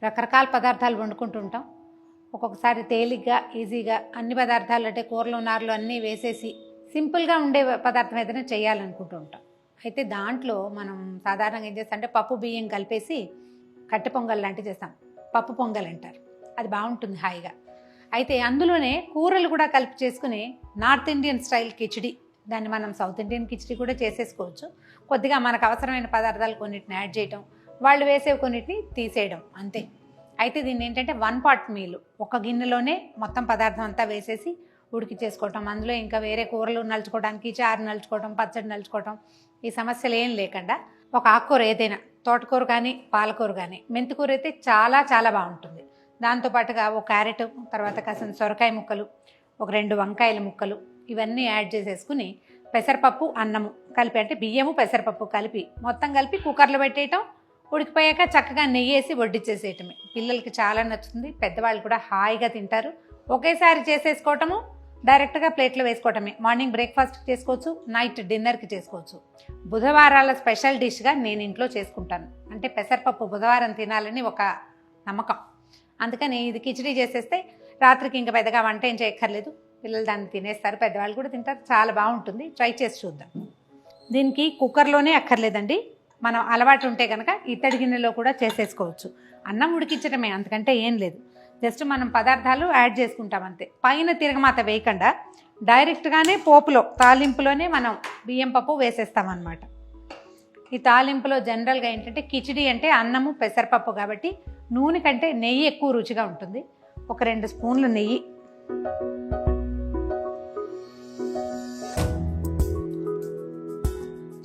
రకరకాల పదార్థాలు వండుకుంటూ ఉంటాం. ఒక్కొక్కసారి తేలిగ్గా ఈజీగా అన్ని పదార్థాలు అంటే కూరలు నారలు అన్నీ వేసేసి సింపుల్గా ఉండే పదార్థం ఏదైనా చేయాలనుకుంటూ ఉంటాం. అయితే దాంట్లో మనం సాధారణంగా ఏం చేస్తాం అంటే పప్పు బియ్యం కలిపేసి కట్టె పొంగల్ లాంటివి చేస్తాం. పప్పు పొంగల్ అంటారు. అది బాగుంటుంది హాయిగా. అయితే అందులోనే కూరలు కూడా కలిపి చేసుకుని నార్త్ ఇండియన్ స్టైల్ కిచిడి, దాన్ని మనం సౌత్ ఇండియన్ కిచిడి కూడా చేసేసుకోవచ్చు. కొద్దిగా మనకు అవసరమైన పదార్థాలు కొన్నిటిని యాడ్ చేయడం, వాళ్ళు వేసేవి కొన్నిటిని తీసేయడం అంతే. అయితే దీన్ని ఏంటంటే 1 pot మీల్, ఒక గిన్నెలోనే మొత్తం పదార్థం అంతా వేసేసి ఉడికిచ్చేసుకోవటం. అందులో ఇంకా వేరే కూరలు నలుచుకోవడానికి, చారు నలుచుకోవటం, పచ్చడి నలుచుకోవటం, ఈ సమస్యలు ఏం లేకుండా ఒక ఆకుకూర ఏదైనా, తోటకూర కానీ పాలకూర కానీ, మెంతికూర అయితే చాలా చాలా బాగుంటుంది. దాంతోపాటుగా ఒక క్యారెట్, తర్వాత కాసిన సొరకాయ ముక్కలు, ఒక 2 వంకాయల ముక్కలు, ఇవన్నీ యాడ్ చేసేసుకుని పెసరపప్పు అన్నము కలిపి, అంటే బియ్యము పెసరపప్పు కలిపి మొత్తం కలిపి కుక్కర్లో పెట్టేయటం. ఉడికిపోయాక చక్కగా నెయ్యి వేసి వడ్డిచ్చేసేయటమే. పిల్లలకి చాలా నచ్చుతుంది, పెద్దవాళ్ళు కూడా హాయిగా తింటారు. ఒకేసారి చేసేసుకోవటము, డైరెక్ట్గా ప్లేట్లో వేసుకోవటమే. మార్నింగ్ బ్రేక్ఫాస్ట్కి చేసుకోవచ్చు, నైట్ డిన్నర్కి చేసుకోవచ్చు. బుధవారాల స్పెషల్ డిష్గా నేను ఇంట్లో చేసుకుంటాను. అంటే పెసరపప్పు బుధవారం తినాలని ఒక నమ్మకం. అందుకని ఇది కిచిడి చేసేస్తే రాత్రికి ఇంకా పెద్దగా వంట ఏం చేయక్కర్లేదు. పిల్లలు దాన్ని తినేస్తారు, పెద్దవాళ్ళు కూడా తింటారు. చాలా బాగుంటుంది, ట్రై చేసి చూద్దాం. దీనికి కుక్కర్లోనే అక్కర్లేదండి, మనం అలవాటు ఉంటే కనుక ఇత్తడి గిన్నెలో కూడా చేసేసుకోవచ్చు. అన్నం ఉడికించడమే, అంతకంటే ఏం లేదు. జస్ట్ మనం పదార్థాలు యాడ్ చేసుకుంటాం అంతే. పైన తిరగమాత వేయకుండా డైరెక్ట్గానే పోపులో, తాలింపులోనే మనం బియ్యం పప్పు వేసేస్తామన్నమాట. ఈ తాలింపులో జనరల్గా ఏంటంటే కిచిడి అంటే అన్నము పెసరపప్పు కాబట్టి నూనె కంటే నెయ్యి ఎక్కువ రుచిగా ఉంటుంది. ఒక 2 స్పూన్లు నెయ్యి,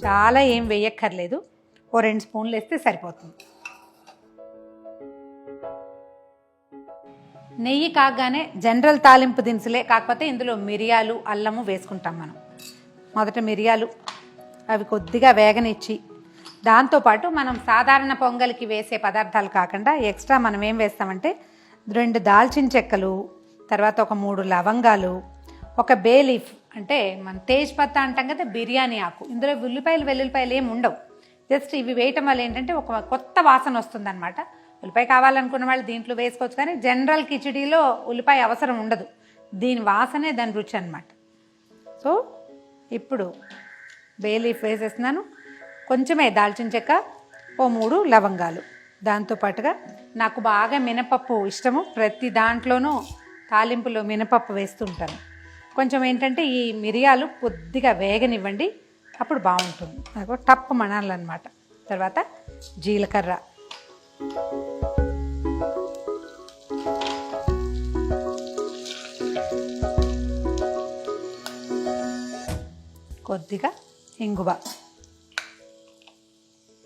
చాలా ఏం వేయక్కర్లేదు, ఓ 2 స్పూన్లు వేస్తే సరిపోతుంది. నెయ్యి కాగానే జనరల్ తాలింపు దినుసులే, కాకపోతే ఇందులో మిరియాలు అల్లము వేసుకుంటాం మనం. మొదట మిరియాలు అవి కొద్దిగా వేగనిచ్చి, దాంతోపాటు మనం సాధారణ పొంగల్కి వేసే పదార్థాలు కాకుండా ఎక్స్ట్రా మనం ఏం వేస్తామంటే 2 దాల్చిన చెక్కలు, తర్వాత ఒక 3 లవంగాలు, ఒక బే లీఫ్ అంటే మన తేజ్ పత్తా అంటాం కదా, బిర్యానీ ఆకు. ఇందులో ఉల్లిపాయలు వెల్లుల్లిపాయలు ఏమి ఉండవు, జస్ట్ ఇవి వేయటం వల్ల ఏంటంటే ఒక కొత్త వాసన వస్తుంది అనమాట. ఉల్లిపాయ కావాలనుకున్న వాళ్ళు దీంట్లో వేసుకోవచ్చు, కానీ జనరల్ కిచిడీలో ఉల్లిపాయ అవసరం ఉండదు. దీని వాసనే దాని రుచి అనమాట. సో ఇప్పుడు బే లీఫ్ వేసేస్తున్నాను, కొంచెమే దాల్చిన చెక్క, ఓ 3 లవంగాలు. దాంతోపాటుగా నాకు బాగా మినపప్పు ఇష్టము, ప్రతి దాంట్లోనూ తాలింపులో మినపప్పు వేస్తుంటాను. కొంచెం ఏంటంటే ఈ మిరియాలు కొద్దిగా వేగనివ్వండి, అప్పుడు బాగుంటుంది, నాకు టప్పు మనాలన్నమాట. తర్వాత జీలకర్ర, కొద్దిగా ఇంగువ.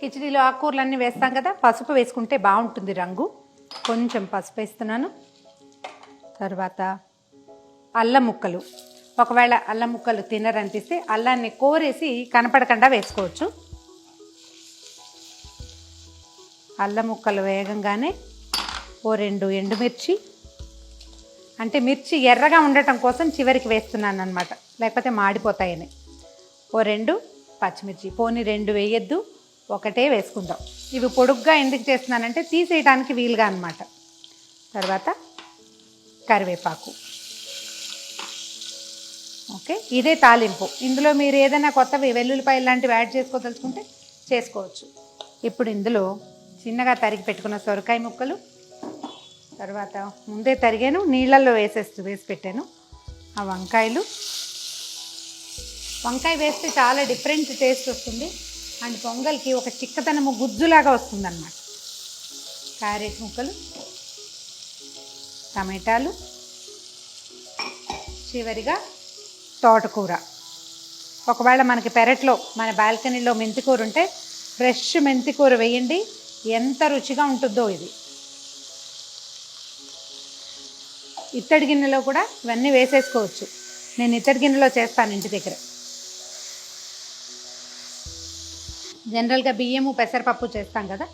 కిచిడీలో ఆకుకూరలన్నీ వేస్తాం కదా, పసుపు వేసుకుంటే బాగుంటుంది రంగు. కొంచెం పసుపు వేస్తున్నాను. తర్వాత అల్లం ముక్కలు, ఒకవేళ అల్లం ముక్కలు తినరనిపిస్తే అల్లాన్ని కోరేసి కనపడకుండా వేసుకోవచ్చు. అల్లం ముక్కలు వేగంగానే ఓ 2 ఎండుమిర్చి, అంటే మిర్చి ఎర్రగా ఉండటం కోసం చివరికి వేస్తున్నాను అనమాట, లేకపోతే మాడిపోతాయని. ఓ 2 పచ్చిమిర్చి, పోనీ 2 వేయద్దు, ఒకటే వేసుకుందాం. ఇవి పొడుగ్గా ఎందుకు చేస్తున్నానంటే తీసేయడానికి వీలుగా అనమాట. తర్వాత కరివేపాకు. ఓకే, ఇదే తాలింపు. ఇందులో మీరు ఏదైనా కొత్తవి వెల్లుల్లిపాయలు లాంటివి యాడ్ చేసుకోదలుచుకుంటే చేసుకోవచ్చు. ఇప్పుడు ఇందులో చిన్నగా తరిగి పెట్టుకున్న సొరకాయ ముక్కలు, తర్వాత ముందే తరిగాను నీళ్ళల్లో వేసి పెట్టాను ఆ వంకాయలు. వంకాయ వేస్తే చాలా డిఫరెంట్ టేస్ట్ వస్తుంది, అండ్ పొంగల్కి ఒక చిక్కదనము గుజ్జులాగా వస్తుందన్నమాట. క్యారెట్ ముక్కలు, టమాటాలు, చివరిగా తోటకూర. ఒకవేళ మనకి పెరట్లో మన బాల్కనీలో మెంతికూర ఉంటే ఫ్రెష్ మెంతికూర వేయండి, ఎంత రుచిగా ఉంటుందో ఇది. ఇత్తడి గిన్నెలో కూడా ఇవన్నీ వేసేసుకోవచ్చు, నేను ఇత్తడి గిన్నెలో చేస్తాను ఇంటి దగ్గర. జనరల్గా బియ్యము పెసరపప్పు చేస్తాం కదా,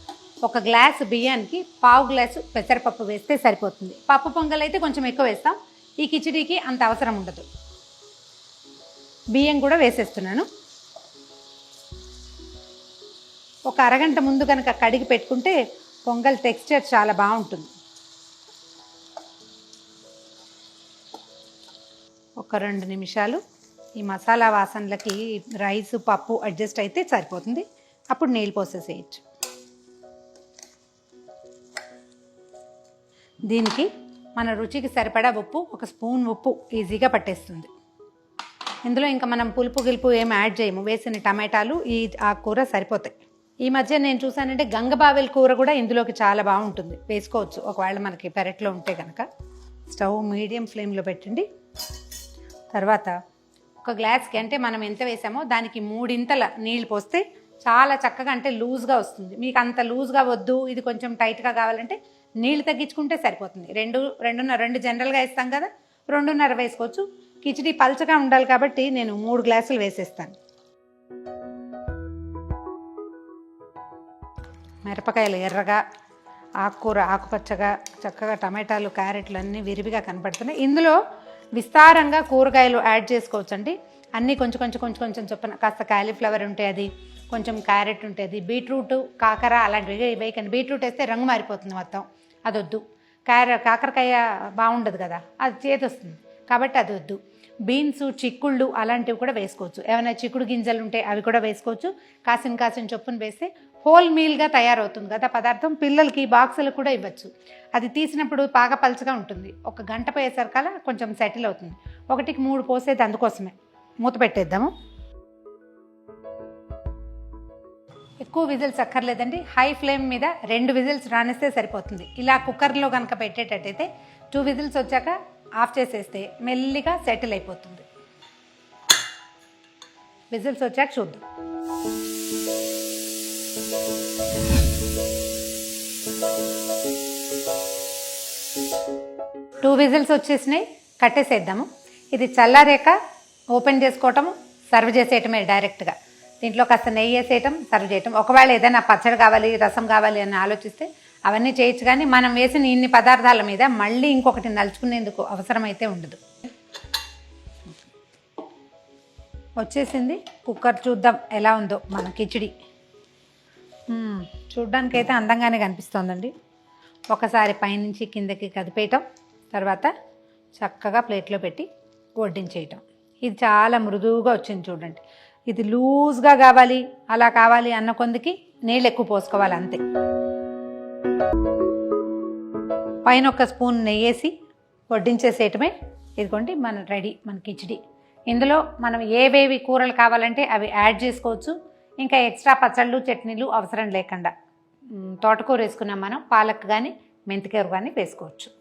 1 గ్లాసు బియ్యానికి 1/2 గ్లాసు పెసరపప్పు వేస్తే సరిపోతుంది. పప్పు పొంగల్ అయితే కొంచెం ఎక్కువ వేస్తాం, ఈ కిచిడీకి అంత అవసరం ఉండదు. బియ్యం కూడా వేసేస్తున్నాను. ఒక అరగంట ముందు కనుక కడిగి పెట్టుకుంటే పొంగల్ టెక్స్చర్ చాలా బాగుంటుంది. ఒక 2 నిమిషాలు ఈ మసాలా వాసనలకి రైస్ పప్పు అడ్జస్ట్ అయితే సరిపోతుంది. అప్పుడు నీళ్ళు పోసేసేయచ్చు. దీనికి మన రుచికి సరిపడా ఉప్పు, 1 స్పూన్ ఉప్పు ఈజీగా పట్టేస్తుంది. ఇందులో ఇంకా మనం పులుపు గిలుపు ఏం యాడ్ చేయము. వేసిన టమాటాలు ఈ ఆకుకూర సరిపోతాయి. ఈ మధ్య నేను చూసానంటే గంగబావిల కూర కూడా ఇందులోకి చాలా బాగుంటుంది, వేసుకోవచ్చు ఒకవేళ మనకి పెరట్లో ఉంటే కనుక. స్టవ్ మీడియం ఫ్లేమ్లో పెట్టండి. తర్వాత ఒక గ్లాస్కి అంటే మనం ఎంత వేసామో దానికి 3 నీళ్ళు పోస్తే చాలా చక్కగా అంటే లూజ్గా వస్తుంది. మీకు అంత లూజ్గా వద్దు, ఇది కొంచెం టైట్గా కావాలంటే నీళ్ళు తగ్గించుకుంటే సరిపోతుంది. 2 జనరల్గా వేస్తాం కదా, 2.5 వేసుకోవచ్చు. కిచిడి పల్చగా ఉండాలి కాబట్టి నేను 3 గ్లాసులు వేసేస్తాను. మిరపకాయలు ఎర్రగా, ఆకుకూర ఆకుపచ్చగా, చక్కగా టమాటాలు క్యారెట్లు అన్నీ విరివిగా కనపడుతున్నాయి. ఇందులో విస్తారంగా కూరగాయలు యాడ్ చేసుకోవచ్చండి. అన్నీ కొంచెం చొప్పున. కాస్త కాలీఫ్లవర్ ఉంటే అది, కొంచెం క్యారెట్ ఉంటే అది, బీట్రూట్ కాకర అలాంటివి వేయకండి. బీట్రూట్ వేస్తే రంగు మారిపోతుంది మొత్తం, అదొద్దు. కాకరకాయ బాగుండదు కదా, అది చేతి వస్తుంది కాబట్టి అది వద్దు. బీన్స్, చిక్కుళ్ళు అలాంటివి కూడా వేసుకోవచ్చు. ఏమైనా చిక్కుడు గింజలు ఉంటే అవి కూడా వేసుకోవచ్చు. కాసిన చొప్పున వేస్తే హోల్ మీల్గా తయారవుతుంది కదా పదార్థం. పిల్లలకి బాక్సులకు కూడా ఇవ్వచ్చు. అది తీసినప్పుడు బాగా పలచగా ఉంటుంది. 1 గంట పోయేసరికల్లా కొంచెం సెటిల్ అవుతుంది. 1కి 3 పోసేది అందుకోసమే. మూత పెట్టేద్దాము. ఎక్కువ విజిల్స్ అక్కర్లేదండి. హై ఫ్లేమ్ మీద 2 విజిల్స్ రానిస్తే సరిపోతుంది. ఇలా కుక్కర్లో కనుక పెట్టేటట్టయితే 2 విజిల్స్ వచ్చాక ఆఫ్ చేసేస్తే మెల్లిగా సెటిల్ అయిపోతుంది. విజిల్స్ వచ్చాక చూద్దాం. టూ విజిల్స్ వచ్చేసినాయి, కట్టేసేద్దాము. ఇది చల్లారాక ఓపెన్ చేసుకోవటం, సర్వ్ చేసేయటమే డైరెక్ట్గా. దీంట్లో కాస్త నెయ్యి వేసేయటం, సర్వ్ చేయటం. ఒకవేళ ఏదైనా పచ్చడి కావాలి, రసం కావాలి అని ఆలోచిస్తే అవన్నీ చేయొచ్చు. కానీ మనం వేసిన ఇన్ని పదార్థాల మీద మళ్ళీ ఇంకొకటి నలుచుకునేందుకు అవసరమైతే ఉండదు. వచ్చేసింది. కుక్కర్ చూద్దాం ఎలా ఉందో మన కిచిడి. చూడ్డానికైతే అందంగానే కనిపిస్తోందండి. ఒకసారి పైనుంచి కిందకి కదిపేయటం, తర్వాత చక్కగా ప్లేట్లో పెట్టి వడ్డించేయటం. ఇది చాలా మృదువుగా వచ్చింది చూడండి. ఇది లూజ్గా కావాలి, అలా కావాలి అన్న కొందికి నీళ్ళు ఎక్కువ పోసుకోవాలి అంతే. పైన 1 స్పూన్ నెయ్యేసి వడ్డించేసేయటమే. ఇదిగోండి మన కిచిడి. ఇందులో మనం ఏవేవి కూరలు కావాలంటే అవి యాడ్ చేసుకోవచ్చు. ఇంకా ఎక్స్ట్రా పచ్చళ్ళు చట్నీలు అవసరం లేకుండా తోటకూర వేసుకున్నాం మనం, పాలక్ కానీ మెంతికూర కానీ వేసుకోవచ్చు.